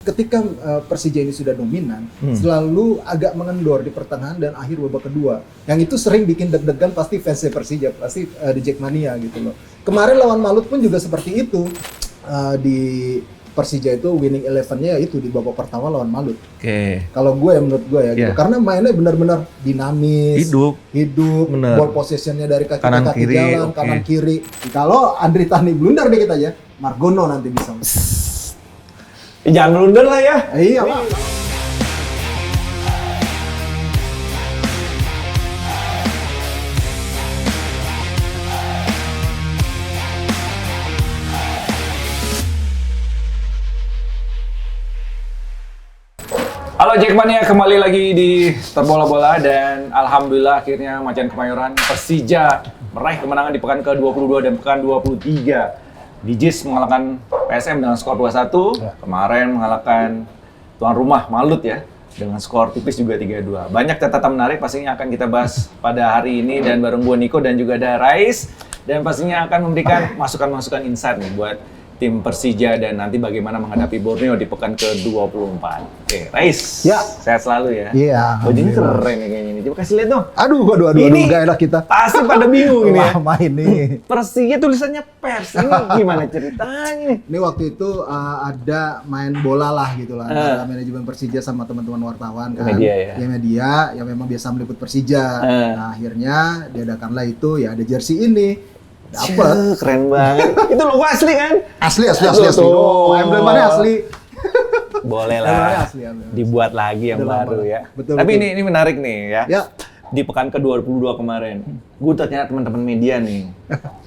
ketika Persija ini sudah dominan, selalu agak mengendor di pertengahan dan akhir babak kedua. Yang itu sering bikin deg-degan pasti fans Persija, pasti di Jackmania gitu loh. Kemarin lawan Malut pun juga seperti itu. Di Persija itu winning 11-nya itu di babak pertama lawan Malut. Oke. Kalau menurut gue ya gitu. Karena mainnya benar-benar dinamis, hidup, ball possession-nya dari kaki ke kaki jalan, kanan kiri. Kalau Andri Tani blunder dikit aja, Margono nanti bisa. Jangan blunder lah ya. Iya lah. Halo Jackmania, kembali lagi di Terbola-Bola dan alhamdulillah akhirnya Macan Kemayoran Persija meraih kemenangan di pekan ke-22 dan pekan 23. DJs mengalahkan PSM dengan skor 2-1, kemarin mengalahkan tuan rumah Malut ya dengan skor tipis juga 3-2. Banyak catatan menarik pastinya akan kita bahas pada hari ini dan bareng gue Niko dan juga ada Rais dan pastinya akan memberikan masukan-masukan insight nih buat tim Persija dan nanti bagaimana menghadapi Borneo di pekan ke-24. Oke, Rais. Ya. Sehat selalu ya. Iya. Bajunya keren nih kayaknya ini. Coba kasih lihat dong. Aduh, Ini gak enak kita. Pasti pada bingung ini ya. Lama ini. Persija tulisannya Pers. Ini gimana ceritanya? Ini waktu itu ada main bola lah gitu lah. Antara manajemen Persija sama teman-teman wartawan kan. Media ya. Ya media yang memang biasa meliput Persija. Nah, akhirnya diadakanlah itu ya ada jersey ini. Dapat. Keren banget. Itu logo asli kan? Asli. Tuh. Emblemannya asli. Boleh lah. Asli. Dibuat lagi yang Udah baru lama. ya. Betul, Tapi betul. ini menarik nih ya. Ya. Di pekan ke-22 kemarin, gue tanya teman-teman media nih.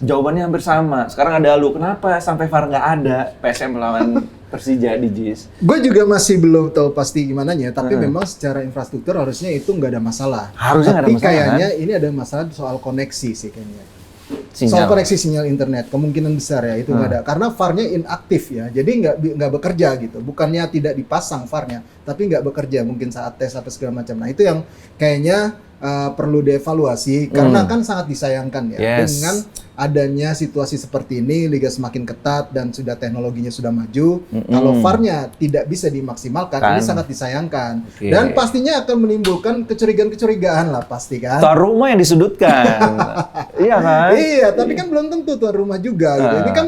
Jawabannya hampir sama. Sekarang ada lu, kenapa sampai VAR nggak ada PSM melawan Persija di JIS? Gue juga masih belum tahu pasti gimana ya, tapi memang secara infrastruktur harusnya itu nggak ada masalah. Harusnya nggak ada tapi masalah, kayaknya ini ada masalah soal koneksi sih kayaknya. Sinyal. Soal koneksi sinyal internet, kemungkinan besar ya itu nggak ada. Karena VAR-nya inaktif ya, jadi nggak bekerja gitu. Bukannya tidak dipasang VAR-nya, tapi nggak bekerja mungkin saat tes atau segala macam. Nah itu yang kayaknya perlu dievaluasi, karena kan sangat disayangkan ya. Yes. Dengan adanya situasi seperti ini, liga semakin ketat dan sudah teknologinya sudah maju. Kalau VAR-nya tidak bisa dimaksimalkan, ini sangat disayangkan. Dan pastinya akan menimbulkan kecurigaan-kecurigaan lah pasti kan. Tuan rumah yang disudutkan. Iya kan? Iya, tapi kan belum tentu tuan rumah juga gitu. Ini kan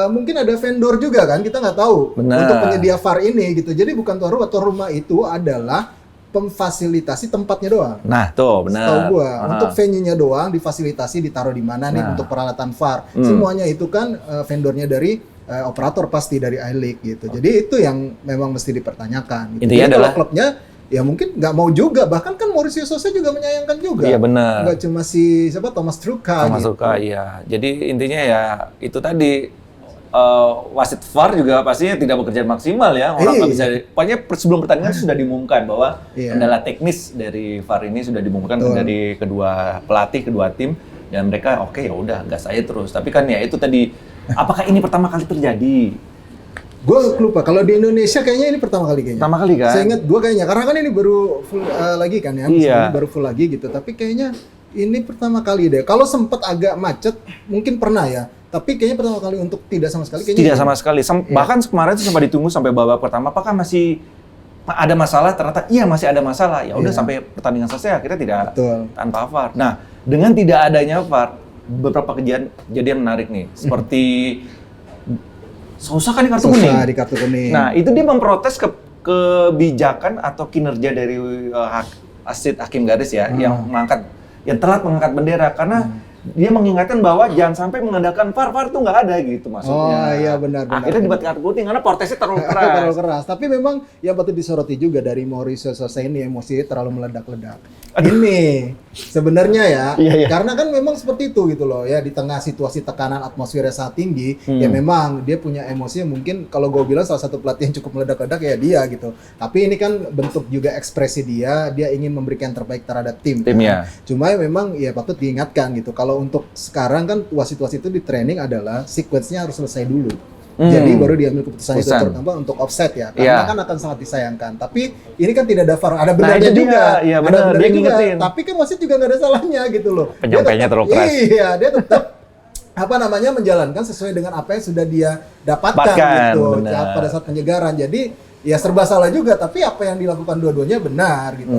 mungkin ada vendor juga kan, kita nggak tahu. Benar. Untuk penyedia VAR ini gitu. Jadi bukan tuan rumah itu adalah memfasilitasi tempatnya doang. Nah, tuh benar. Tahu gua, untuk venue-nya doang difasilitasi ditaruh di mana nih untuk peralatan VAR. Semuanya itu kan vendornya dari operator pasti dari I-League gitu. Jadi itu yang memang mesti dipertanyakan. Gitu. Intinya Jadi adalah kalau klubnya ya mungkin nggak mau juga, bahkan kan Mauricio Sosa juga menyayangkan juga. Iya benar. Nggak cuma si siapa Thomas Truka Sama gitu. suka, iya. Jadi intinya ya itu tadi wasit VAR juga pastinya tidak bekerja maksimal ya. Orang nggak bisa. Pokoknya sebelum pertandingan sudah diumumkan bahwa kendala teknis dari VAR ini sudah diumumkan dari kedua pelatih, kedua tim, dan mereka oke ya udah gas aja terus. Tapi kan ya itu tadi, apakah ini pertama kali terjadi? Gue lupa, kalau di Indonesia kayaknya ini pertama kali kayaknya. Pertama kali kan? Saya ingat gue kayaknya, karena kan ini baru full lagi kan ya, Iya. baru full lagi gitu. Tapi kayaknya ini pertama kali deh. Kalau sempat agak macet, mungkin pernah ya. Tapi kayaknya pertama kali untuk tidak sama sekali kayaknya. Tidak sama sekali. Bahkan kemarin tuh sempat ditunggu sampai babak pertama, apakah masih ada masalah? Ternyata iya masih ada masalah. Ya udah sampai pertandingan selesai akhirnya tidak tanpa VAR. Nah, dengan tidak adanya VAR, beberapa kejadian menarik nih. Seperti Sosa kan di kartu kuning. Di kartu kuning. Nah, itu dia memprotes kebijakan atau kinerja dari Asid Hakim Garis ya, yang telat mengangkat bendera karena dia mengingatkan bahwa jangan sampai mengandalkan VAR tuh nggak ada gitu maksudnya. Oh iya benar. Akhirnya dibuat kartu kuning karena protesnya terlalu keras. Terlalu keras. Tapi memang yang patut disoroti juga dari Mauricio Sosa ini emosinya terlalu meledak-ledak. Ini sebenarnya ya, karena kan memang seperti itu gitu loh ya, di tengah situasi tekanan atmosfer yang sangat tinggi, ya memang dia punya emosi yang mungkin kalau gue bilang salah satu pelatih yang cukup meledak-ledak ya dia gitu. Tapi ini kan bentuk juga ekspresi dia ingin memberikan yang terbaik terhadap timnya. Cuma memang ya patut diingatkan gitu, kalau untuk sekarang kan wasit-wasit itu di training adalah sequence-nya harus selesai dulu. Jadi baru diambil keputusan itu terutama untuk offset ya, karena kan akan sangat disayangkan. Tapi ini kan tidak ada VAR, ada benarnya juga. Iya ada benar, dia juga. ngingetin. Tapi kan wasit juga nggak ada salahnya gitu loh. Penyampaiannya terlalu keras. Iya, dia tetap menjalankan sesuai dengan apa yang sudah dia dapatkan gitu ya, pada saat penyegaran. Jadi ya serba salah juga, tapi apa yang dilakukan dua-duanya benar gitu.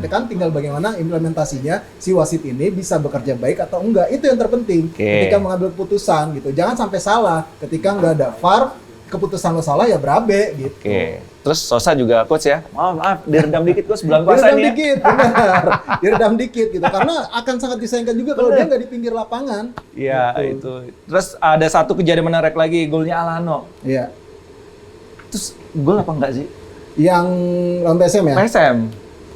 Kan tinggal bagaimana implementasinya si wasit ini bisa bekerja baik atau enggak, itu yang terpenting ketika mengambil keputusan gitu. Jangan sampai salah ketika nggak ada VAR, keputusan lo salah ya berabe gitu. Terus Sosa juga coach ya, maaf diredam dikit coach, bulan puasa diredam ini dikit, benar. Diredam dikit gitu, karena akan sangat disayangkan juga kalau dia nggak di pinggir lapangan. Iya itu. Terus ada satu kejadian menarik lagi, golnya Alano. Iya. Terus gol apa enggak sih? Yang lawan PSM ya? PSM.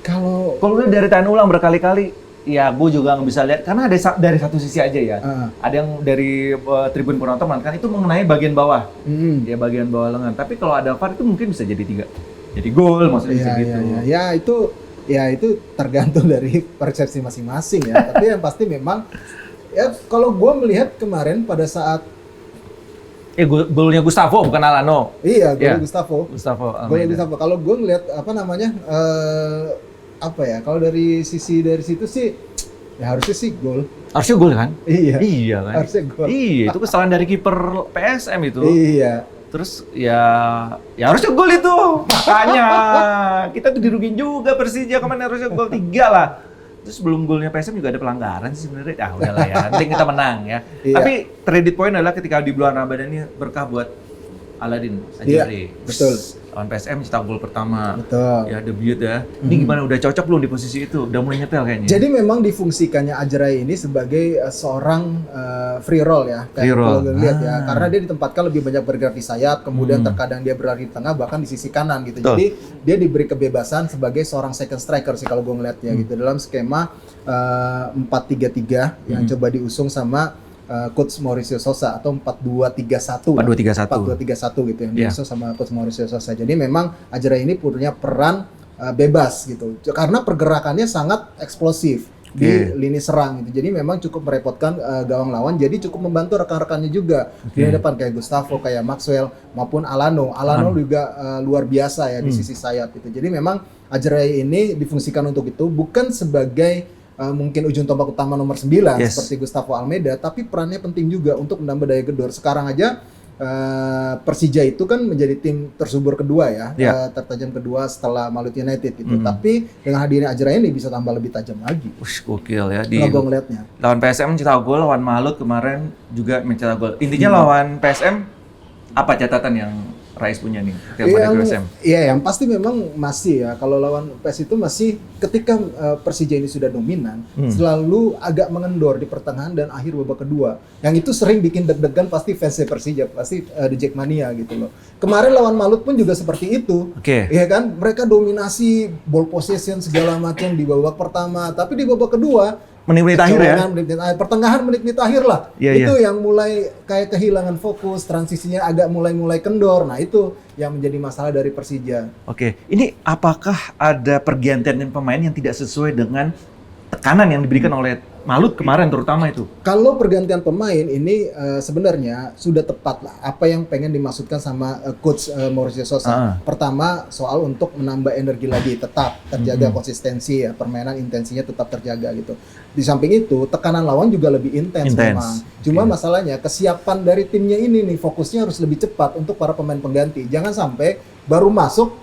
Kalau lihat dari tahan ulang berkali-kali, ya gue juga nggak bisa lihat karena ada dari satu sisi aja ya. Ada yang dari tribun penonton kan itu mengenai bagian bawah, ya bagian bawah lengan. Tapi kalau ada VAR itu mungkin bisa jadi jadi gol maksudnya bisa gitu. Ya itu tergantung dari persepsi masing-masing ya. Tapi yang pasti memang ya kalau gue melihat kemarin pada saat golnya Gustavo bukan Alano. Iya, golnya Gustavo. Golnya Almeida. Gustavo. Kalau gue ngelihat kalau dari situ sih ya harusnya sih gol. Harusnya gol kan? Iya kan? Harusnya gol. Iya, itu kesalahan dari kiper PSM itu. Iya. Terus ya harusnya gol itu. Makanya kita tuh dirugiin juga Persija kemarin, harusnya gol 3 lah. Terus sebelum golnya PSM juga ada pelanggaran sih sebenarnya. Udahlah ya, penting kita menang ya. Tapi credit point adalah ketika di bulan Ramadan ini berkah buat Aladin Ajari. Betul. Lawan PSM cetak gol pertama. Betul. Ya debut ya. Ini gimana, udah cocok belum di posisi itu? Udah mulai nyetel kayaknya. Jadi memang difungsikannya Ajrai ini sebagai seorang free roll ya. Kalau gue lihat ya. Karena dia ditempatkan lebih banyak bergerak di sayap, kemudian terkadang dia berlari di tengah, bahkan di sisi kanan gitu. Betul. Jadi dia diberi kebebasan sebagai seorang second striker sih kalau gue ngeliat ya gitu. Dalam skema 4-3-3 yang coba diusung sama Coach Mauricio Sosa atau 4-2-3-1. 4-2-3-1 gitu yang diusung sama Coach Mauricio Sosa. Jadi memang Ajrai ini punya peran bebas gitu. Karena pergerakannya sangat eksplosif di lini serang gitu. Jadi memang cukup merepotkan gawang lawan, jadi cukup membantu rekan-rekannya juga di depan kayak Gustavo, kayak Maxwell maupun Alano. Alano juga luar biasa ya di sisi sayap gitu. Jadi memang Ajrai ini difungsikan untuk itu, bukan sebagai mungkin ujung tombak utama nomor 9 seperti Gustavo Almeida, tapi perannya penting juga untuk menambah daya gedor. Sekarang aja Persija itu kan menjadi tim tersubur kedua ya, tertajam kedua setelah Malut United gitu. Tapi dengan hadirnya Ajrai ini bisa tambah lebih tajam lagi. Gokil ya. Kalau gue ngeliatnya. Lawan PSM mencetak gol, lawan Malut kemarin juga mencetak gol. Intinya lawan PSM apa catatan yang Rais punya nih yang pasti memang masih ya, kalau lawan PES itu masih ketika Persija ini sudah dominan selalu agak mengendor di pertengahan dan akhir babak kedua, yang itu sering bikin deg-degan pasti fans Persija, pasti The Jackmania gitu loh. Kemarin lawan Malut pun juga seperti itu, ya kan, mereka dominasi ball possession segala macam di babak pertama, tapi di babak kedua menit-menit akhir ya? Pertengahan menit-menit akhir lah. Itu yang mulai kayak kehilangan fokus, transisinya agak mulai kendor. Nah itu yang menjadi masalah dari Persija. Ini apakah ada pergantian pemain yang tidak sesuai dengan tekanan yang diberikan oleh Malut kemarin terutama itu? Kalau pergantian pemain ini sebenarnya sudah tepat lah apa yang pengen dimaksudkan sama Coach Mauricio Sosa. Pertama soal untuk menambah energi lagi, tetap terjaga konsistensi ya, permainan intensinya tetap terjaga gitu. Di samping itu tekanan lawan juga lebih intens memang. Cuma masalahnya kesiapan dari timnya ini nih, fokusnya harus lebih cepat untuk para pemain pengganti. Jangan sampai baru masuk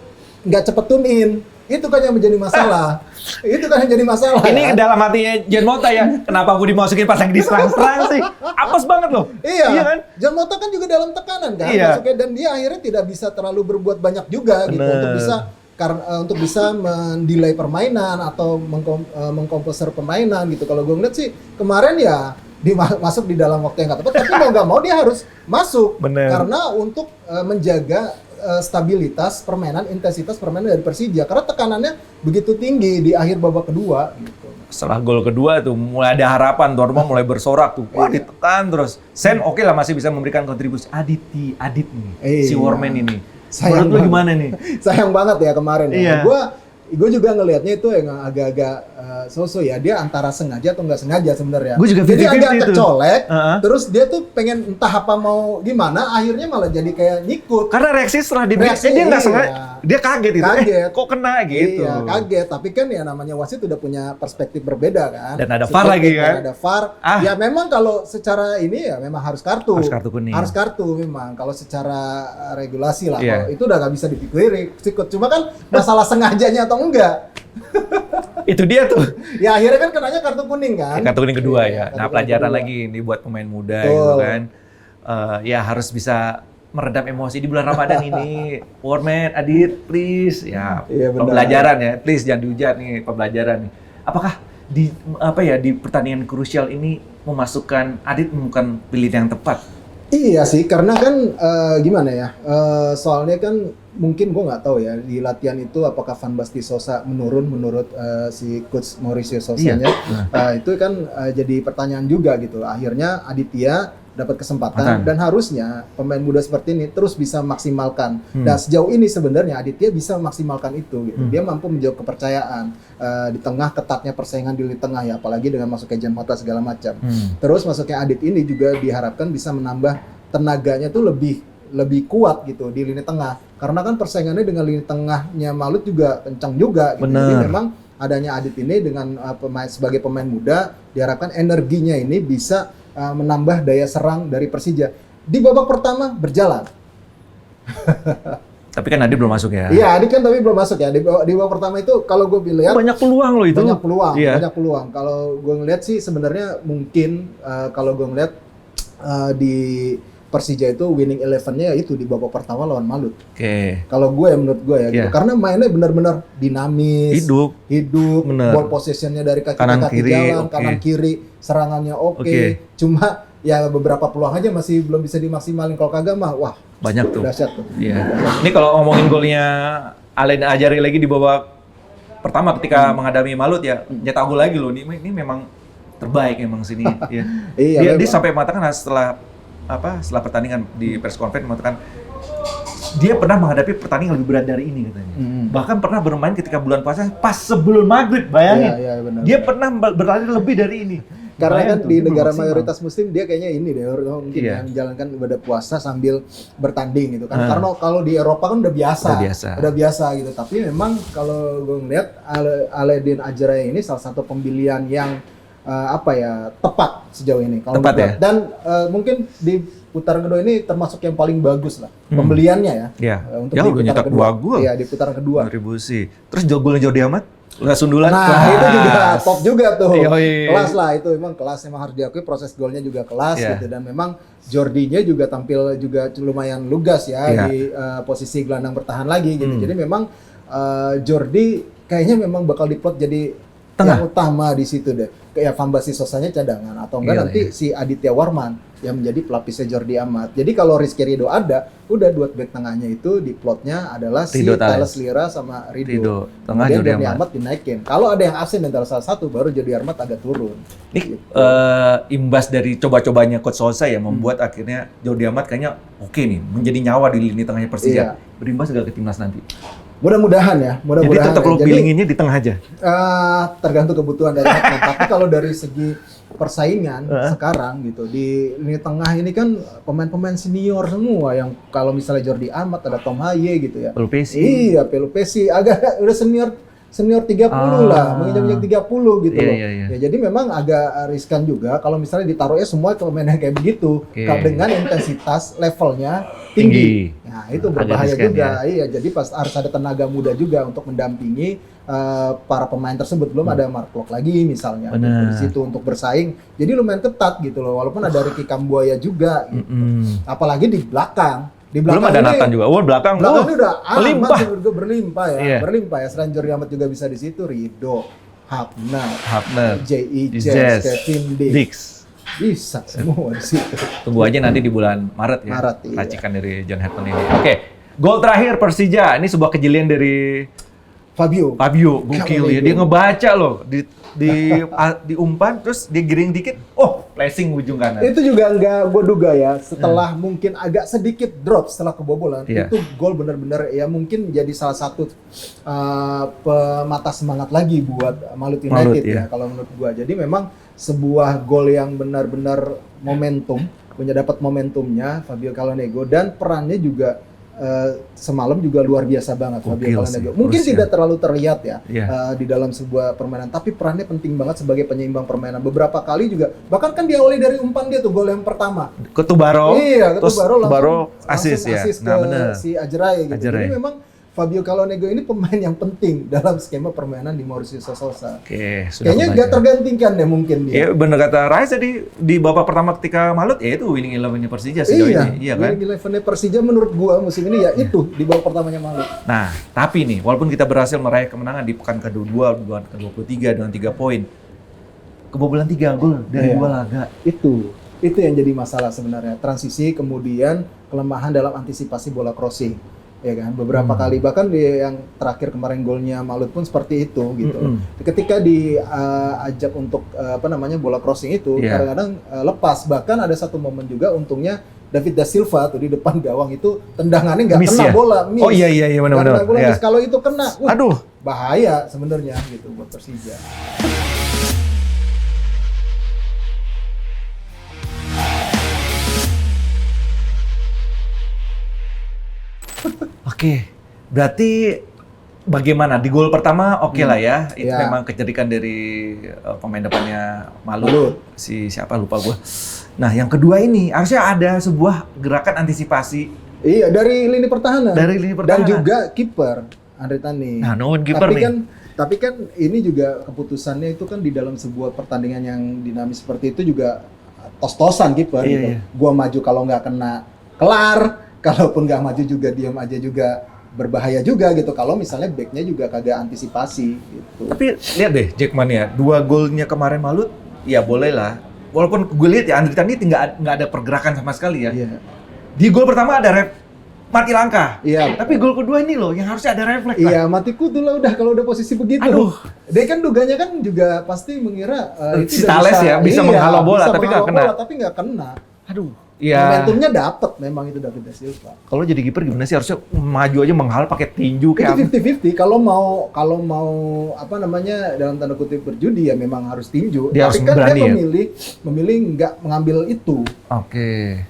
nggak cepet tune in. Itu kan yang menjadi masalah. Ini dalam hatinya Jan Mota ya. Kenapa gue dimasukin pas lagi diserang-serang sih? Apes banget loh. Iya kan? Jan Mota kan juga dalam tekanan kan. Masuknya, dan dia akhirnya tidak bisa terlalu berbuat banyak juga gitu untuk bisa mendelay permainan atau mengkomposer permainan gitu. Kalau gue ngeliat sih kemarin ya masuk di dalam waktu yang nggak tepat, tapi mau nggak mau dia harus masuk. Karena untuk menjaga stabilitas permainan, intensitas permainan dari Persija, karena tekanannya begitu tinggi di akhir babak kedua gitu. Setelah gol kedua tuh mulai ada harapan, Dortmund mulai bersorak tuh. Wah, ditekan terus. Sen oke lah masih bisa memberikan kontribusi. Adit nih, si Warman ini. Sayang lu gimana nih? Sayang banget ya kemarin ya. Gue juga ngelihatnya itu yang agak-agak so-so ya, dia antara sengaja atau nggak sengaja sebenarnya. Jadi agak kecolek, terus dia tuh pengen entah apa mau gimana, akhirnya malah jadi kayak nyikut. Karena reaksi setelah dia nggak sengaja. Dia kaget itu. Kaget. Kok kena gitu? Iya, kaget. Tapi kan ya namanya wasit udah punya perspektif berbeda kan. Dan ada VAR lagi kan? Ada VAR. Ya memang kalau secara ini ya memang harus kartu. Harus kartu kuning. Harus kartu memang. Kalau secara regulasi lah, kalau itu udah nggak bisa dipikiri. Cuma kan masalah sengajanya atau enggak. Itu dia tuh. Ya akhirnya kan kenanya kartu kuning kan. Kartu kuning kedua ya. Nah pelajaran lagi ini buat pemain muda gitu kan. Ya harus bisa meredam emosi di bulan Ramadan ini. Warman, Adit, please. Ya, pembelajaran ya. Please jangan dihujat nih, pembelajaran nih. Apakah di pertandingan krusial ini memasukkan Adit bukan pilihan yang tepat? Iya sih, karena kan gimana ya? Soalnya kan mungkin gue nggak tahu ya di latihan itu apakah Van Basten Sosa menurut si coach Mauricio Sosanya. Itu kan jadi pertanyaan juga gitu. Akhirnya Aditya dapat kesempatan dan harusnya pemain muda seperti ini terus bisa maksimalkan. Dan sejauh ini sebenarnya Aditya bisa memaksimalkan itu gitu. Dia mampu menjawab kepercayaan di tengah ketatnya persaingan di lini tengah ya, apalagi dengan masuknya Jan Mata segala macam. Terus masuknya Adit ini juga diharapkan bisa menambah tenaganya tuh lebih kuat gitu di lini tengah. Karena kan persaingannya dengan lini tengahnya Malut juga kencang juga gitu. Jadi memang adanya Adit ini dengan sebagai pemain muda diharapkan energinya ini bisa menambah daya serang dari Persija. Di babak pertama berjalan. Tapi kan Adit belum masuk ya? Iya, Adit kan tapi belum masuk ya. Di babak pertama itu kalau gue lihat banyak peluang loh itu. Banyak peluang. Kalau gue ngeliat sih sebenarnya mungkin kalau gue ngeliat di Persija itu winning 11-nya itu di babak pertama lawan Malut. Kalau menurut gue ya gitu. Karena mainnya benar-benar dinamis, hidup, ball possession-nya dari kaki ke kaki jalan, kanan kiri, serangannya oke. Cuma ya beberapa peluang aja masih belum bisa dimaksimalin. Kalau kagak mah wah banyak tuh. Dahsyat tuh. Iya. Ini kalau ngomongin golnya Alen Ajari lagi di babak pertama ketika menghadapi Malut ya, nyetak gol lagi loh. Ini memang terbaik emang sini ya. Dia sampai mengatakan setelah pertandingan di press conference mengatakan dia pernah menghadapi pertandingan lebih berat dari ini katanya. Bahkan pernah bermain ketika bulan puasa pas sebelum maghrib, bayangin. Dia pernah berlari lebih dari ini. Karena kan di negara mayoritas muslim dia kayaknya ini deh mungkin yang menjalankan ibadah puasa sambil bertanding gitu kan. Karena kalau di Eropa kan udah biasa gitu. Tapi memang kalau gue ngeliat Aledin Ajraya ini salah satu pembelian yang tepat sejauh ini. Kalau tepat ya. Dan mungkin di putaran kedua ini termasuk yang paling bagus lah pembeliannya ya. Untuk di putaran kedua. Iya, di putaran kedua. Kontribusi. Terus golnya Jordi Amat? Sundulan. Nah, itu juga top juga tuh. Kelas lah itu, memang kelas, memang harus diakui proses golnya juga kelas gitu, dan memang Jordinya juga tampil juga lumayan lugas ya di posisi gelandang bertahan lagi gitu. Jadi memang Jordi kayaknya memang bakal diplot jadi yang utama di situ deh. Kayak Van Basten Sosanya cadangan atau enggak nanti si Aditya Warman yang menjadi pelapisnya Jordi Amat. Jadi kalau Rizky Ridho ada, udah dua back tengahnya itu di plotnya adalah si Thales Lira sama Ridho. Kemudian Jordi Amat dinaikin. Kalau ada yang absen antara salah satu, baru Jordi Amat agak turun. Ini imbas dari coba-cobanya Coach Sosa ya, membuat akhirnya Jordi Amat kayaknya oke nih, menjadi nyawa di lini tengahnya Persija. Berimbas gak ke timnas nanti? Mudah-mudahan ya. Jadi tetap lo pilinginnya di tengah aja? Tergantung kebutuhan dari Hotman. Tapi kalau dari segi persaingan sekarang gitu, di lini tengah ini kan pemain-pemain senior semua, yang kalau misalnya Jordi Amat, ada Tom Haye gitu ya. Pelupesi. Iya, Pelupesi. Agak udah senior 30 lah, menginjak 30 gitu loh. Ya, jadi memang agak riskan juga kalau misalnya ditaruhnya semua pemain yang kayak begitu, dengan intensitas levelnya tinggi. Nah, itu berbahaya juga. Iya, jadi harus ada tenaga muda juga untuk mendampingi para pemain tersebut. Belum ada Mark Klok lagi misalnya di situ untuk bersaing. Jadi lumayan ketat gitu loh, walaupun ada Ricky Kambuaya juga gitu. Apalagi di belakang. Belum ada Nathan juga. Belakang ini udah berlimpah ya. Berlimpah ya. Selain Jordi Amat juga bisa di situ, Ridho, Hapner, J.I.J, Kevin Dix. Bisa semua di situ. Tunggu aja nanti di bulan Maret ya. Racikan dari John Hetman ini. Oke. Gol terakhir Persija. Ini sebuah kejelian dari Fabio, gokil ya. Dia ngebaca loh di umpan, terus dia giring dikit, flashing ujung kanan. Itu juga nggak gue duga ya, setelah mungkin agak sedikit drop setelah kebobolan, itu gol benar-benar ya mungkin menjadi salah satu pemata semangat lagi buat Malut United ya kalau menurut gue. Jadi memang sebuah gol yang benar-benar momentum, dapat momentumnya Fabio Calonego, dan perannya juga semalam juga luar biasa banget Fabio Calonegro. Mungkin tidak terlalu terlihat ya di dalam sebuah permainan, tapi perannya penting banget sebagai penyeimbang permainan. Beberapa kali juga, bahkan kan diawali dari umpan dia tuh gol yang pertama. Ke Tubaro. Iya, ke Tubaro langsung asis ya. Ke si Adjerai gitu. Jadi memang Fabio Calonegro ini pemain yang penting dalam skema permainan di Mauricio Sousa. Oke, kayaknya nggak tergantikan deh mungkin dia. Iya, benar kata Rais tadi di babak pertama ketika Malut, ya itu winning 11-nya Persija sejauh ini. Iya kan? Winning 11-nya Persija menurut gua musim ini ya itu di babak pertamanya Malut. Nah, tapi nih, walaupun kita berhasil meraih kemenangan di pekan kedua, pekan ke-23 dengan 3 poin, kebobolan 3 gol dari 2 laga. Itu yang jadi masalah sebenarnya. Transisi, kemudian kelemahan dalam antisipasi bola crossing. Ya kan, beberapa kali, bahkan yang terakhir kemarin golnya Malut pun seperti itu gitu. Ketika diajak untuk bola crossing itu kadang-kadang lepas. Bahkan ada satu momen juga untungnya David da Silva tuh di depan gawang itu tendangannya nggak kena bola, miss. Oh iya benar-benar. Kalau itu kena, aduh, bahaya sebenarnya gitu buat Persija. Oke, berarti bagaimana di gol pertama lah ya, itu memang kejadian dari pemain depannya Malut, si siapa lupa gue. Nah yang kedua ini harusnya ada sebuah gerakan antisipasi. Iya, dari lini pertahanan. Dan juga kiper Andre Tani. Nah, kiper nih. Tapi kan ini juga keputusannya itu kan di dalam sebuah pertandingan yang dinamis seperti itu juga tos-tosan kiper. Gitu. Gua maju kalau nggak kena kelar. Kalaupun nggak maju juga diam aja juga berbahaya juga gitu. Kalau misalnya backnya juga kagak antisipasi gitu. Tapi lihat deh Jackman ya, 2 golnya kemarin Malut, ya boleh lah. Walaupun gue lihat ya Andre Tani nggak ada pergerakan sama sekali ya. Di gol pertama ada mati langkah. Tapi gol kedua ini loh yang harusnya ada refleks. Iya, mati kutu lah udah kalau udah posisi begitu. Aduh. Dia kan duganya kan juga pasti mengira itu si Thales bisa menghalau bola tapi nggak kena. Aduh. Momentumnya dapat memang itu David da Silva. Kalau jadi kiper gimana sih, harusnya maju aja menghal pakai tinju kayak itu 50-50. Kalau mau dalam tanda kutip berjudi ya memang harus tinju. Tapi kan dia memilih nggak mengambil itu. Oke.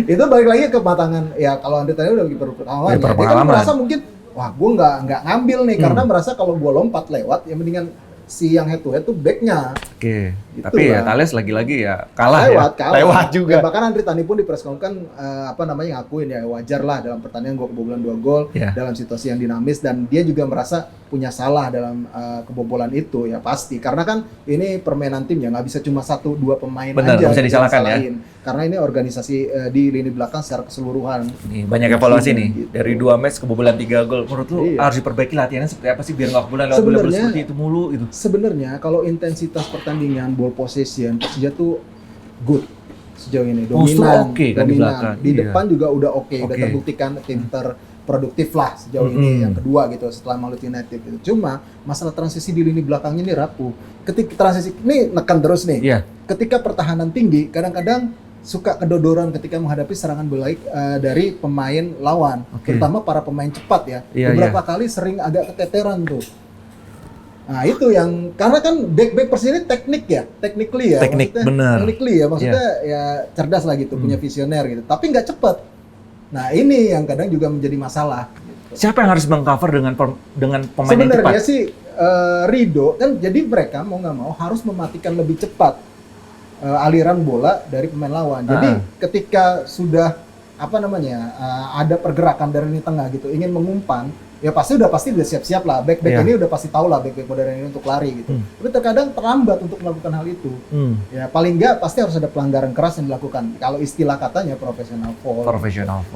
Itu balik lagi ke kematangan ya. Kalau Andre tadi udah kiper pengalaman, dia kan merasa mungkin wah gue nggak ngambil nih karena merasa kalau gue lompat lewat ya mendingan si yang head to head tuh backnya. Oke. Tapi ya Thales lagi-lagi ya kalah lewat juga. Ya, bahkan Andre Tani pun di press conference kan ngakuin ya wajar lah dalam pertandingan gue kebobolan 2 gol dalam situasi yang dinamis, dan dia juga merasa punya salah dalam kebobolan itu ya pasti karena kan ini permainan tim ya nggak bisa cuma 1-2 pemain aja bisa disalahkan ya. Karena ini organisasi di lini belakang secara keseluruhan. Nih, banyak evaluasi nih gitu. Dari 2 match kebobolan 3 gol. Menurut lu harus diperbaiki latihannya seperti apa sih biar nggak kebobolan bola seperti itu mulu gitu. Sebenarnya kalau intensitas pertandingan, ball possession, Persija tuh good sejauh ini, dominan. Kan di belakang. Di depan juga udah udah terbuktikan tim terproduktif lah sejauh ini yang kedua gitu setelah Malut United gitu. Cuma masalah transisi di lini belakangnya ini rapuh. Ketika transisi ini nekan terus nih. Ketika pertahanan tinggi, kadang-kadang suka kedodoran ketika menghadapi serangan balik dari pemain lawan, terutama para pemain cepat ya. Beberapa kali sering agak keteteran tuh. Nah itu yang karena kan back Persija ini technically ya, maksudnya ya cerdas lah gitu, punya visioner gitu, tapi nggak cepat. Nah ini yang kadang juga menjadi masalah. Gitu. Siapa yang harus mengcover dengan pemain yang cepat? Sebenarnya sih Rido kan, jadi mereka mau nggak mau harus mematikan lebih cepat aliran bola dari pemain lawan. Jadi ketika sudah ada pergerakan dari lini tengah gitu, ingin mengumpan, ya pasti udah siap-siap lah. Back ini udah pasti tahu lah back modern ini untuk lari gitu. Tapi terkadang terlambat untuk melakukan hal itu. Ya paling nggak pasti harus ada pelanggaran keras yang dilakukan. Kalau istilah katanya professional foul.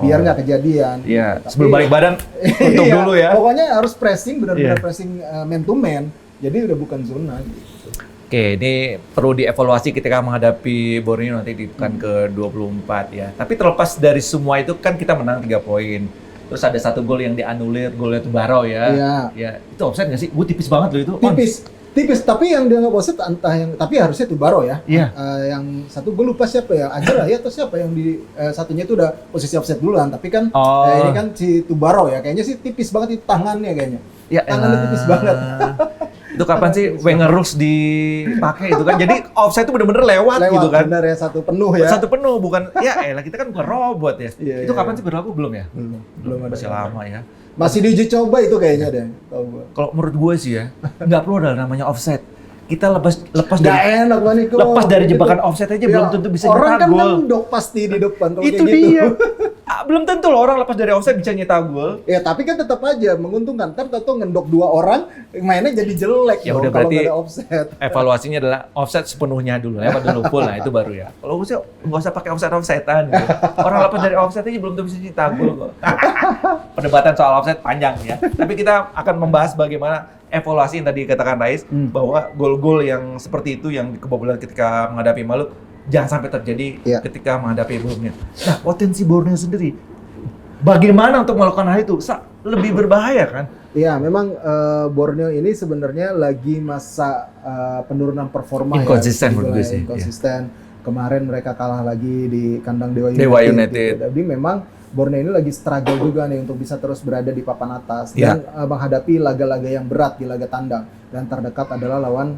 Biar nggak kejadian. Iya. Sebelum balik badan tutup dulu ya. Pokoknya harus pressing, benar-benar pressing man to man. Jadi udah bukan zona gitu. Oke, ini perlu dievaluasi ketika menghadapi Borneo nanti di pekan ke-24 ya. Tapi terlepas dari semua itu kan kita menang 3 poin. Terus ada 1 gol yang dianulir, golnya Tubaro ya. Ya. Itu offside nggak sih? Gue tipis banget loh itu. Tipis, tapi yang dianggap offside tapi harusnya Tubaro ya. Yang satu gue lupa siapa ya, Adjerai atau siapa yang di satunya itu udah posisi offside duluan. Tapi kan ini kan si Tubaro ya, kayaknya sih tipis banget itu tangannya kayaknya. Tangannya tipis banget. Itu kapan sih Wenger rules dipakai itu kan? Jadi offside itu bener-bener lewat gitu kan? Bener ya, satu penuh ya. Satu penuh, bukan ya elah kita kan bukan robot ya. Iya, itu kapan sih berlaku belum ya? Belum ada. Masih lama ya. Masih diuji coba itu kayaknya deh. Kalau menurut gue sih ya, nggak perlu ada namanya offside. Kita lepas enak banget Niko. Lepas dari jebakan offside aja belum tentu bisa nyetak gol. Orang kan nendok pasti di depan kalau itu kayak gitu. dia. Belum tentu loh orang lepas dari offside bisa nyetak gol. Ya tapi kan tetap aja menguntungkan. Ntar tahu ngendok 2 orang mainnya jadi jelek ya dong udah, kalau berarti nggak ada offset. Evaluasinya adalah offset sepenuhnya dulu, lewat dulu full, nah itu baru ya. Kalau gue sih nggak usah pakai offsetan gitu. Orang lepas dari offset aja belum tentu bisa nyetak gol kok. Perdebatan soal offset panjang ya. Tapi kita akan membahas bagaimana evaluasi yang tadi katakan Rais, bahwa gol-gol yang seperti itu yang kebobolan ketika menghadapi Maluku jangan sampai terjadi ketika menghadapi Borneo. Nah, potensi Borneo sendiri, bagaimana untuk melakukan hal itu? Lebih berbahaya kan? Iya, memang Borneo ini sebenarnya lagi masa penurunan performa inkonsisten menurut gue sih. Inkonsisten. Kemarin mereka kalah lagi di kandang Dewa United. Gitu. Jadi memang Borneo ini lagi struggle juga nih untuk bisa terus berada di papan atas dan menghadapi laga-laga yang berat di laga tandang, dan terdekat adalah lawan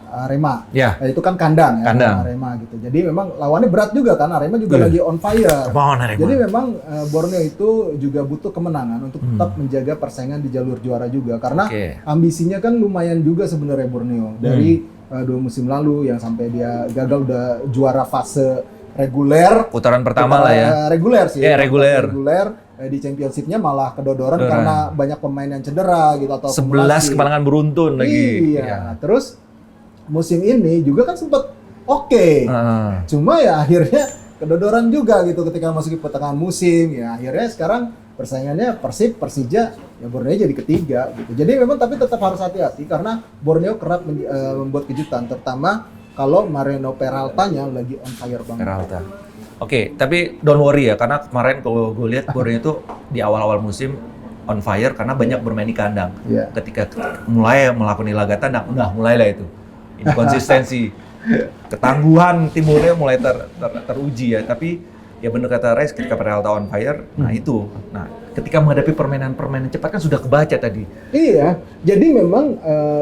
Arema. Ya. Nah, itu kan kandang ya, kandang. Arema gitu. Jadi memang lawannya berat juga kan, Arema juga lagi on fire. Jadi memang Borneo itu juga butuh kemenangan untuk tetap menjaga persaingan di jalur juara juga, karena ambisinya kan lumayan juga sebenarnya Borneo dari 2 musim lalu yang sampai dia gagal udah juara fase reguler. Putaran pertama lah ya. Reguler sih. Reguler. Di championship-nya malah kedodoran karena banyak pemain yang cedera gitu atau 11 kemenangan beruntun lagi. Iya. Terus musim ini juga kan sempat cuma ya akhirnya kedodoran juga gitu ketika masuk ke pertengahan musim. Ya akhirnya sekarang persaingannya Persib, Persija, ya Borneo jadi ketiga gitu. Jadi memang tapi tetap harus hati-hati karena Borneo kerap membuat kejutan, terutama kalau Mariano Peralta-nya lagi on fire banget. Peralta. Oke, tapi don't worry ya, karena kemarin kalau gue lihat Borneo itu di awal-awal musim on fire karena banyak bermain di kandang. Ketika mulai melakukan laga tandang, udah mulailah itu. Inkonsistensi, ketangguhan tim Borneo mulai teruji ya. Tapi ya benar kata Rais, ketika Peralta on fire, nah itu. Nah, ketika menghadapi permainan cepat kan sudah kebaca tadi. Iya, jadi memang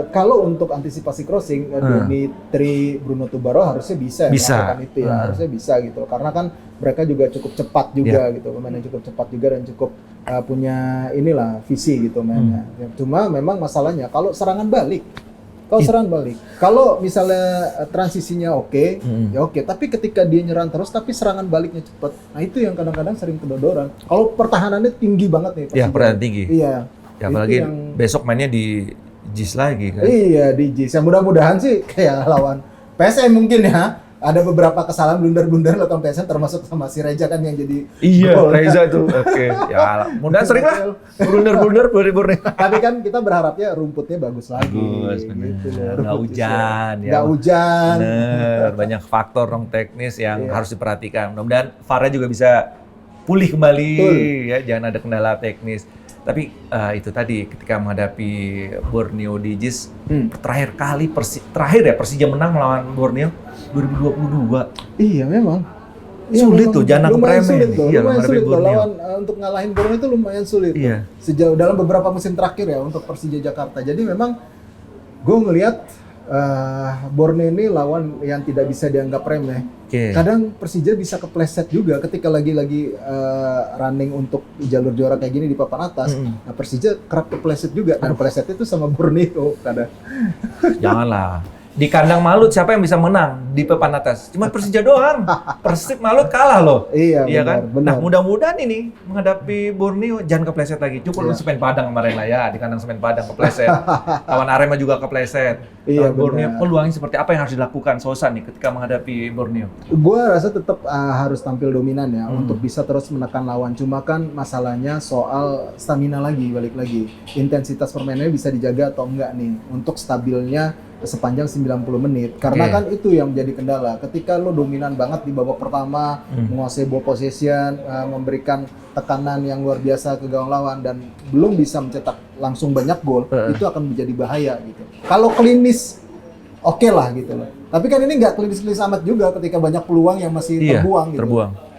kalau untuk antisipasi crossing, Doni, Tri, Bruno Tubaro harusnya bisa melakukan itu ya, harusnya bisa gitu. Karena kan mereka juga cukup cepat juga gitu, pemain yang cukup cepat juga dan cukup punya inilah visi gitu mainnya. Cuma memang masalahnya kalau serangan balik. Kalau misalnya transisinya ya oke. Tapi ketika dia nyerang terus, tapi serangan baliknya cepat. Nah itu yang kadang-kadang sering kedodoran. Kalau pertahanannya tinggi banget nih. Iya, pertahanan tinggi. Iya. Ya, apalagi besok mainnya di JIS lagi kan. Iya, di JIS. Ya mudah-mudahan sih kayak lawan PSM mungkin ya. Ada beberapa kesalahan blunder-blunder lawan PSM, termasuk sama si Reza kan yang jadi gol. Reza tuh. Ya, mudah-mudahan sering lah blunder-blunder dari Borneo. Tapi kan kita berharapnya rumputnya bagus lagi. Gitu. Nggak hujan ya. Nggak hujan. Bener, banyak faktor teknis yang harus diperhatikan. Mudah-mudahan VAR-nya juga bisa pulih kembali ya, jangan ada kendala teknis. Tapi itu tadi ketika menghadapi Borneo di JIS, terakhir kali Persija menang melawan Borneo 2022. Iya memang. Sulit tuh, jangan anggap remeh. Lumayan sulit tuh, lawan untuk ngalahin Borneo itu lumayan sulit. Iya. Sejauh dalam beberapa musim terakhir ya untuk Persija Jakarta. Jadi memang gue ngelihat Borneo ini lawan yang tidak bisa dianggap remeh. Kadang Persija bisa kepleset juga ketika lagi running untuk jalur juara kayak gini di papan atas. Nah Persija kerap kepleset juga. Dan plesetnya itu sama Borneo kadang. Janganlah. Di kandang Malut siapa yang bisa menang di papan atas? Cuma Persija doang. Persib Malut kalah loh. Iya kan? Benar. Nah mudah-mudahan ini menghadapi Borneo jangan kepleset lagi. Cukup Semen Padang kemarin lah ya, di kandang Semen Padang kepleset. Lawan Arema juga kepleset. Borneo peluangnya seperti apa yang harus dilakukan Sosa nih ketika menghadapi Borneo? Gua rasa tetap harus tampil dominan ya untuk bisa terus menekan lawan. Cuma kan masalahnya soal stamina lagi, balik lagi. Intensitas permainannya bisa dijaga atau enggak nih untuk stabilnya sepanjang 90 menit. Karena kan itu yang menjadi kendala. Ketika lo dominan banget di babak pertama, menguasai ball possession, memberikan tekanan yang luar biasa ke gawang lawan dan belum bisa mencetak langsung banyak gol, itu akan menjadi bahaya gitu. Kalau klinis oke lah gitu loh. Tapi kan ini nggak klinis-klinis amat juga ketika banyak peluang yang masih terbuang gitu.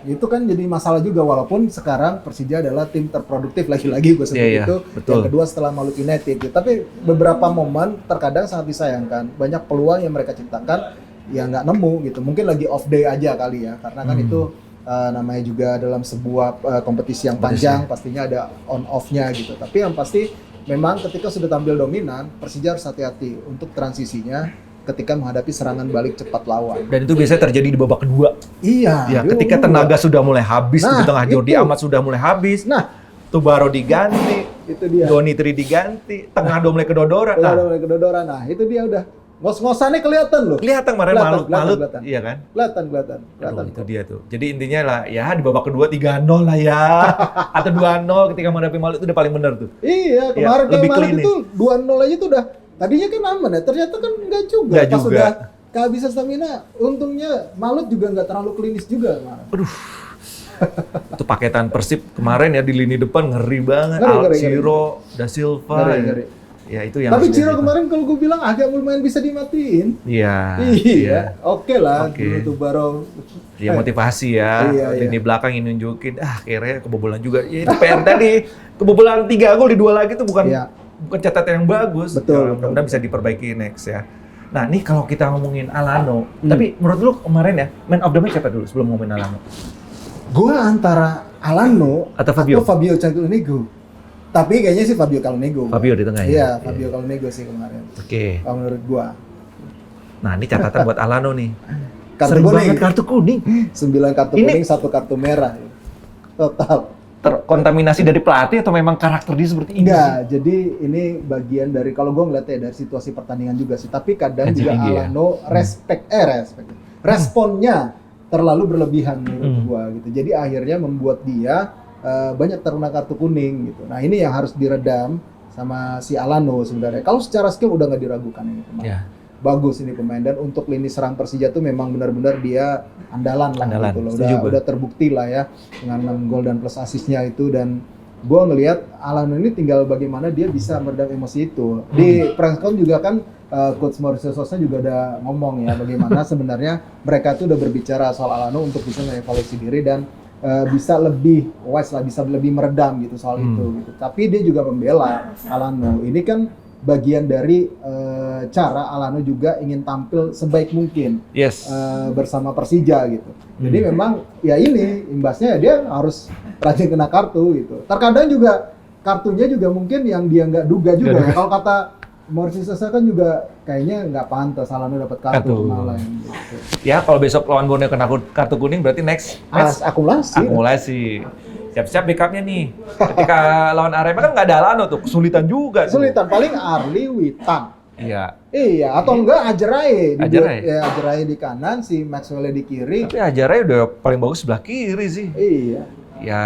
itu kan jadi masalah juga walaupun sekarang Persija adalah tim terproduktif lagi-lagi gue sebut itu. Betul. Yang kedua setelah Malut United gitu. Tapi beberapa momen terkadang sangat disayangkan. Banyak peluang yang mereka ciptakan ya nggak nemu gitu. Mungkin lagi off day aja kali ya. Karena kan itu namanya juga dalam sebuah kompetisi yang panjang pastinya ada on off-nya gitu. Tapi yang pasti memang ketika sudah tampil dominan, Persija harus hati-hati untuk transisinya ketika menghadapi serangan balik cepat lawan. Dan itu biasanya terjadi di babak kedua. Iya. Ya, ketika tenaga sudah mulai habis, di tengah Jordi itu. Amat sudah mulai habis. Nah, Tubaro diganti, itu dia. Doni Tri diganti, tengah udah mulai kedodoran. Udah mulai kedodoran. Nah, itu dia udah. Ngos-ngosannya kelihatan loh. Kelihatan kemarin Malut, iya kan? Kelihatan. Itu dia tuh. Jadi intinya lah, ya di babak kedua 3-0 lah ya. Atau 2-0 ketika menghadapi Malut itu udah paling benar tuh. Iya, kemarin Malut itu 2-0 aja tuh udah. Tadinya kan aman ya, ternyata kan enggak juga. Pas udah kehabisan stamina, untungnya Malut juga nggak terlalu klinis juga. Aduh. Itu paketan Persib kemarin ya di lini depan ngeri banget. Ciro, Da Silva. Ngeri. Ya itu yang. Tapi Ciro kemarin kalau gue bilang agak lumayan bisa dimatiin. Iya. Oke lah. Dulu tuh baru. Ya motivasi ya. Lini belakang ini nunjukin. Kayaknya kebobolan juga. Ya itu PR tadi. Kebobolan 3 gol di 2 lagi itu bukan catatan yang bagus. Betul. Mudah-mudahan bisa diperbaiki next ya. Nah ini kalau kita ngomongin Alano. Tapi menurut lu kemarin ya man of the match siapa dulu sebelum ngomongin Alano? Gue antara Alano atau Fabio Calcanego. Tapi kayaknya sih Fabio Calcanego. Fabio di tengah ya? Iya, Fabio Calcanego sih kemarin. Oke. Kalau menurut gua. Nah, ini catatan buat Alano nih. Kartu kuning. Kartu kuning. 9 kartu kuning, 1 kartu merah. Total. Terkontaminasi dari pelatih atau memang karakter dia seperti ini? Enggak, jadi ini bagian dari, kalau gua ngeliatnya dari situasi pertandingan juga sih. Tapi kadang juga Alano responnya terlalu berlebihan menurut gua gitu. Jadi akhirnya membuat dia banyak terkena kartu kuning gitu. Nah ini yang harus diredam sama si Alano sebenarnya. Kalau secara skill udah nggak diragukan ini pemain. Yeah. Bagus ini pemain, dan untuk lini serang Persija tuh memang benar-benar dia andalan lah gitu loh. Udah terbukti lah ya dengan 6 gol dan plus asisnya itu, dan gue ngelihat Alano ini tinggal bagaimana dia bisa meredam emosi itu. Di press con juga kan Coach Mauricio Sousa juga udah ngomong ya bagaimana sebenarnya mereka tuh udah berbicara soal Alano untuk bisa mengevaluasi diri dan bisa lebih wise lah, bisa lebih meredam gitu soal itu gitu. Tapi dia juga membela Alano. Ini kan bagian dari cara Alano juga ingin tampil sebaik mungkin bersama Persija gitu. Jadi memang ya ini imbasnya ya dia harus rajin kena kartu gitu. Terkadang juga kartunya juga mungkin yang dia nggak duga juga. Ya. Kalau kata Mauricio Sousa kan juga kayaknya nggak pantas Alano dapat kartu malah gitu. Ya kalau besok lawan Borneo kena kartu kuning berarti next match akumulasi. Siap-siap backupnya nih. Ketika lawan Arema kan nggak ada Alano tuh, kesulitan juga. Kesulitan paling Arli Witan. Iya, atau enggak Ajerai. Ajerai di kanan, si Maxwell di kiri. Tapi Ajerai udah paling bagus sebelah kiri sih. Iya. Ya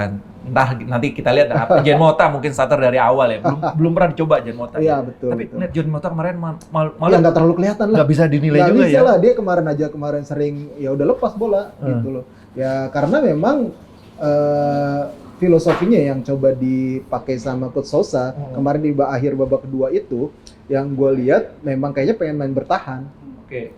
entah nanti kita lihat Jen Mota mungkin starter dari awal ya. Belum pernah dicoba Jen Mota. Iya, betul. Tapi betul. Jen Mota kemarin malah nggak terlalu kelihatan lah. Nggak bisa dinilai juga ya. Nggak bisa lah, dia kemarin sering ya udah lepas bola gitu loh. Ya karena memang filosofinya yang coba dipakai sama Coach Sousa kemarin di akhir babak kedua itu, yang gue lihat memang kayaknya pengen main bertahan.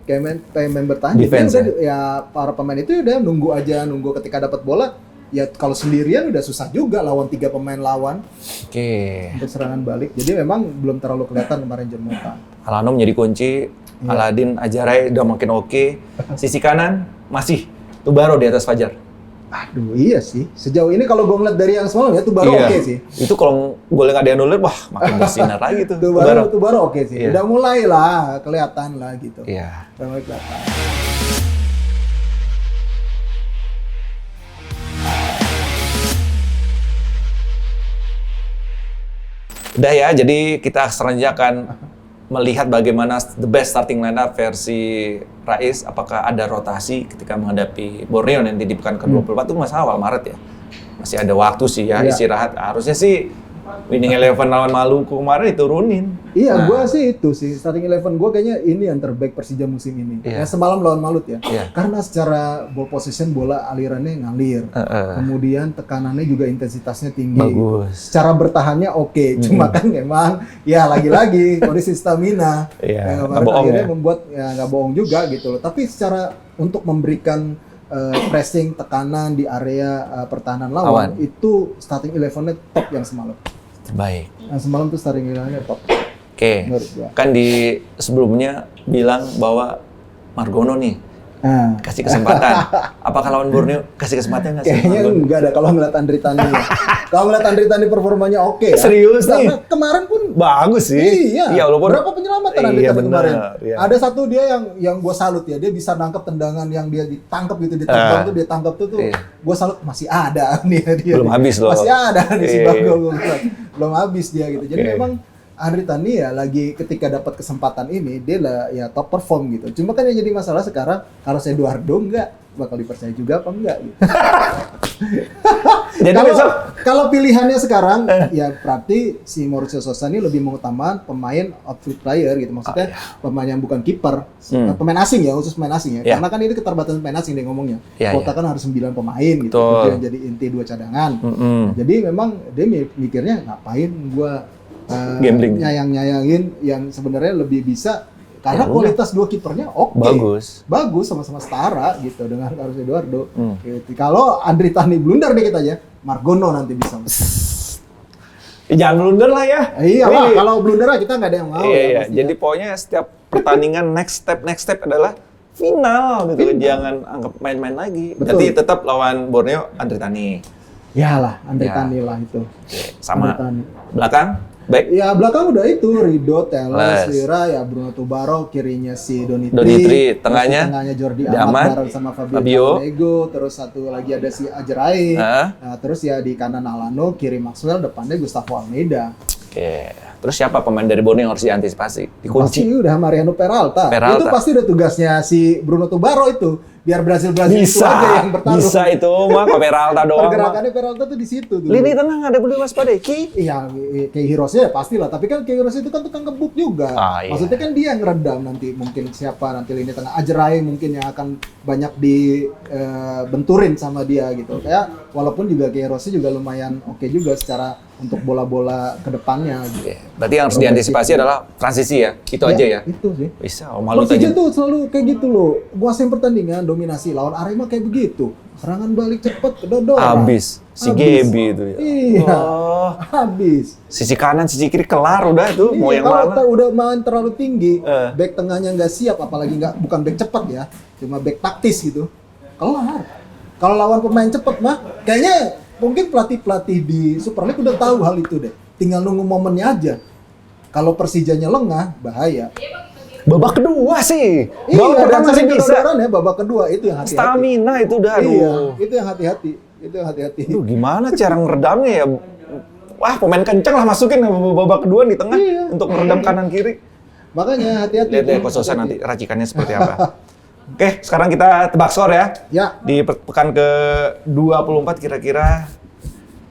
Pengen main bertahan. Defense, jadi ya para pemain itu udah nunggu ketika dapat bola. Ya kalau sendirian udah susah juga lawan 3 pemain lawan. Untuk serangan balik. Jadi memang belum terlalu kelihatan kemarin Jen Mota. Alano menjadi kunci. Aladin Ajarai udah makin oke. Sisi kanan masih Tubaro di atas Fajar. Aduh iya sih. Sejauh ini kalau gue ngeliat dari yang semalam ya Tubaro oke sih. Itu kalau golnya nggak dianulir, wah makin bersinar lagi tuh. Tubaro oke sih. Udah mulai lah kelihatan lah gitu. Iya. Udah mulai kelihatan. Udah ya, jadi kita selanjutnya akan melihat bagaimana the best starting lineup versi Rais. Apakah ada rotasi ketika menghadapi Borneo nanti di pekan ke-24 itu masih awal Maret ya. Masih ada waktu sih ya istirahat. Harusnya sih winning 11 lawan Maluku kemarin diturunin. Iya, gue sih itu sih starting 11 gue kayaknya ini yang terbaik Persija musim ini. Ya semalam lawan Malut ya. Karena secara ball possession bola alirannya ngalir. Kemudian tekanannya juga intensitasnya tinggi. Bagus. Cara bertahannya oke. Cuma kan memang ya lagi-lagi kondisi stamina. Akhirnya membuat ya nggak bohong juga gitu loh. Tapi secara untuk memberikan pressing tekanan di area pertahanan lawan itu starting 11-nya top yang semalam. Baik. Yang semalam tuh starting 11-nya top. Oke. Kan di sebelumnya bilang bahwa Margono nih kasih kesempatan. Apakah lawan Borneo kasih kesempatan nggak sih? Kayaknya enggak ada kalau ngeliat Andri Tani. Kalau ngeliat Andri Tani performanya oke. Serius nih? Kemarin pun bagus sih. Iya. Walaupun berapa penyelamatan Andri Tani kemarin? Iya. Ada satu dia yang gue salut ya. Dia bisa nangkep tendangan yang dia ditangkap gitu di terbang tuh dia tangkap tuh. Gue salut masih ada nih dia. Belum habis loh. Masih ada nih si Bagong. Belum habis dia gitu. Jadi memang Andri Tani ya lagi ketika dapat kesempatan ini dia lah ya top perform gitu. Cuma kan yang jadi masalah sekarang kalau Eduardo enggak bakal dipercaya juga apa enggak gitu. Jadi kalau pilihannya sekarang ya berarti si Mauricio Sousa ini lebih mengutamakan pemain outfield player gitu. Maksudnya pemain yang bukan kiper, pemain asing ya, khusus pemain asing ya. Karena kan ini keterbatasan pemain asing dia ngomongnya. Kota kan harus 9 pemain gitu. Itu yang jadi inti 2 cadangan. Jadi memang dia mikirnya ngapain gua nyayangin yang sebenarnya lebih bisa karena kualitas dua kipernya bagus sama-sama setara gitu dengan Carlos Eduardo. Gitu. Kalau Andri Tani blunder dikit aja, Margono nanti bisa. Jangan blunder lah ya. Iya lah, kalau blunder lah kita nggak ada yang mau. Iya. Jadi pokoknya setiap pertandingan next step adalah final gitu. Jangan anggap main-main lagi. Jadi tetap lawan Borneo Andri Tani. Iyalah, Andri Tani lah itu. Sama belakang. Baik. Ya belakang udah itu Rido, Teles, Lira, ya Bruno Tubaro, kirinya si Donitri, tengahnya Jordi Amat bareng sama Fabio Nego, terus satu lagi ada si Ajrai, terus ya di kanan Alano, kiri Maxwell, depannya Gustavo Almeida. Oke. Terus siapa pemain dari Borneo yang harus diantisipasi? Dikunci. Pasti udah Mariano Peralta. Itu pasti udah tugasnya si Bruno Tubaro itu. Biar Brazil itu aja yang bertarung. Bisa itu mah kok Peralta doang. Pergerakannya Peralta tuh di situ tuh. Lini tengah ada boleh waspadai. Iya, kayak Hirosnya ya pastilah. Tapi kan kayak Hiros itu kan tukang gebuk juga. Maksudnya kan dia yang ngeredam nanti mungkin siapa nanti lini tengah. Ajrai mungkin yang akan banyak dibenturin sama dia gitu. Kayak walaupun juga kayak Hirosnya juga lumayan oke juga secara untuk bola-bola ke depannya gitu. Berarti yang harus diantisipasi adalah transisi ya? Itu aja ya? Itu sih. Bisa, Malut aja. Persija tuh selalu kayak gitu loh. Guasain pertandingan, dominasi. Lawan Arema kayak begitu. Serangan balik cepet, kedodoran. Habis. Si Gebi itu ya? Iya, habis. Sisi kanan, sisi kiri kelar udah itu. Mau yang mana? Kalau udah main terlalu tinggi, back tengahnya nggak siap, apalagi bukan back cepat ya. Cuma back taktis gitu. Kelar. Kalau lawan pemain cepet mah, kayaknya mungkin pelatih-pelatih di Super League udah tahu hal itu deh. Tinggal nunggu momennya aja. Kalau Persijanya lengah, bahaya. Babak kedua sih. Babak pertama sih bisa. Ya, babak kedua itu yang hati-hati. Stamina itu udah. Iya, itu yang hati-hati. Itu yang hati-hati. Gimana cara ngeredamnya ya? Wah, pemain kenceng lah masukin babak kedua di tengah untuk meredam kanan kiri. Makanya hati-hati. Lihat deh Coach Sousa nanti racikannya seperti apa. Oke, sekarang kita tebak skor ya. Di pekan ke-24 kira-kira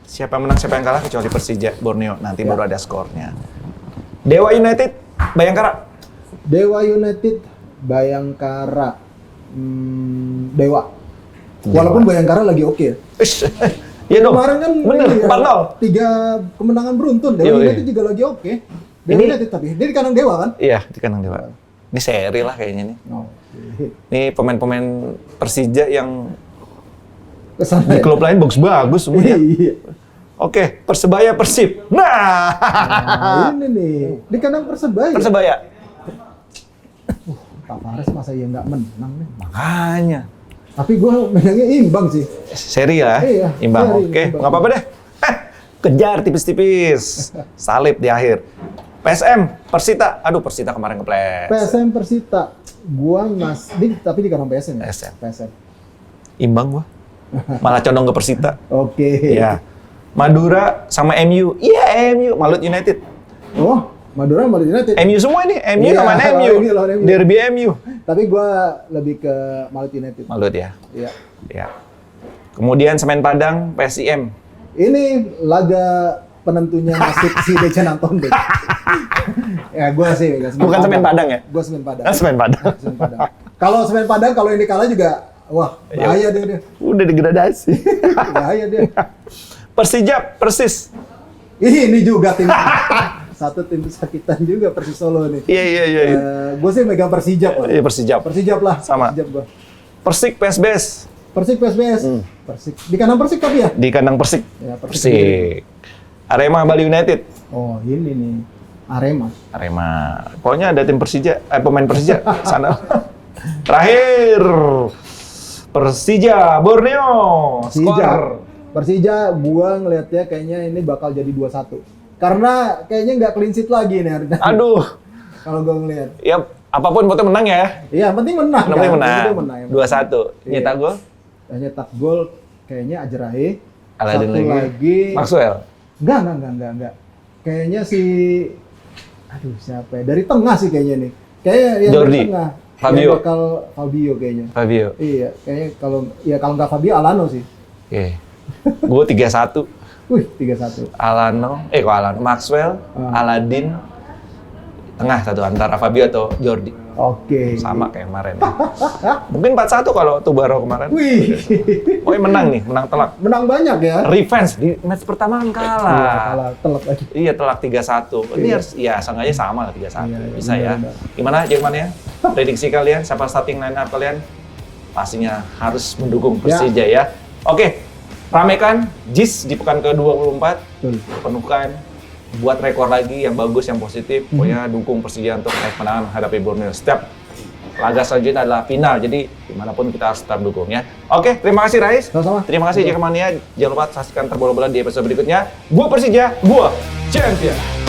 siapa menang, siapa yang kalah kecuali Persija Borneo. Nanti baru ada skornya. Dewa United, Bayangkara. Dewa United, Bayangkara. Dewa. Walaupun Bayangkara lagi oke. Iya dong. Kemarin kan bener, 4-0. 3 kemenangan beruntun. Dewa United juga lagi oke. Dewa United tapi dia di kandang Dewa kan? Iya, di kandang Dewa. Ini seri lah kayaknya nih. Ini pemain-pemain Persija yang di klub lain bagus-bagus semuanya. Oke, Persebaya Persib. Nah, ini nih di kandang Persebaya. Tavares masa iya nggak menang nih? Makanya. Tapi gue menangnya imbang sih. Seri ya? Iya, imbang. Oke, nggak apa-apa deh. Kejar tipis-tipis. Salib di akhir. PSM, Persita. Aduh, Persita kemarin keples. PSM Persita. Gua tapi di kandang PSM ya? PSM. Imbang gua. Malah condong ke Persita. Oke. Ya. Madura sama MU. Iya, MU. Malut United. Oh, Madura Malut United. MU semua ini. MU sama MU. Derby MU. Tapi gua lebih ke Malut United. Malut ya? Iya. Iya. Kemudian Semen Padang, PSIM. Ini laga penentunya nasib si Dejan Anton deh. Ya gue sih bukan Semen Padang ya? Gue Semen Padang. Semen Padang. Kalau Semen Padang kalau ini kalah juga wah bahaya dia. Udah degradasi. Bahaya dia. Persija, Persis. Ini juga tim satu tim kesakitan juga Persis Solo nih. Iya. Gue sih megang Persijap lah. Iya Persijap. Persijap lah. Sama. Persijap gue. Persik, PSBS. Persik PSBS. Persik. Di kandang Persik tapi ya? Di kandang Persik. Ya, Persik. Arema Bali United. Oh, ini nih. Arema. Pokoknya ada tim Persija, pemain Persija sana. Terakhir Persija Borneo. Skor. Persija gua ngelihatnya kayaknya ini bakal jadi 2-1. Karena kayaknya nggak clean sheet lagi nih hari ini. Aduh. Kalau gua ngelihat. Ya apapun penting menang ya. Iya, penting menang. Penting kan? menang. Penting menang. 2-1. Iya. Nyetak gol. Nyetak gol kayaknya Ajrahe. Aladin Satu lagi. Maxwell. Enggak. Kayaknya si siapa ya? Dari tengah sih kayaknya nih. Kayaknya yang Jordi. dari tengah. Fabio. Yang bakal Fabio kayaknya. Fabio. Iya, kayaknya kalau nggak Fabio Alano sih. Oke. Gue 3-1. Wih, 3-1. Maxwell, Aladin, tengah satu antara Fabio atau Jordi. Oke. Sama kayak kemarin. Mungkin 4-1 kalau Tubaro kemarin. Wih. Pokoknya menang nih, menang telak. Menang banyak ya. Revenge di match pertama kan kalah. Iya, kalah telak lagi. Iya, telak 3-1. Ini Iya. harus ya seenggaknya sama lah 3-1. Iya, Bisa benar, ya. Gimana Jackman ya? Prediksi kalian, siapa starting line up kalian? Pastinya harus mendukung Persija ya. Oke. Ramekan JIS di pekan ke-24. Betul. Penuhkan, buat rekor lagi yang bagus, yang positif. Pokoknya dukung Persija untuk naik kemenangan menghadapi Borneo. Setiap laga selanjutnya adalah final, jadi dimanapun kita harus tetap dukung ya. Oke, terima kasih Rais. Sama-sama. Terima kasih Jackmania. Jangan lupa saksikan Terbola Bola di episode berikutnya. Gua Persija, gua champion.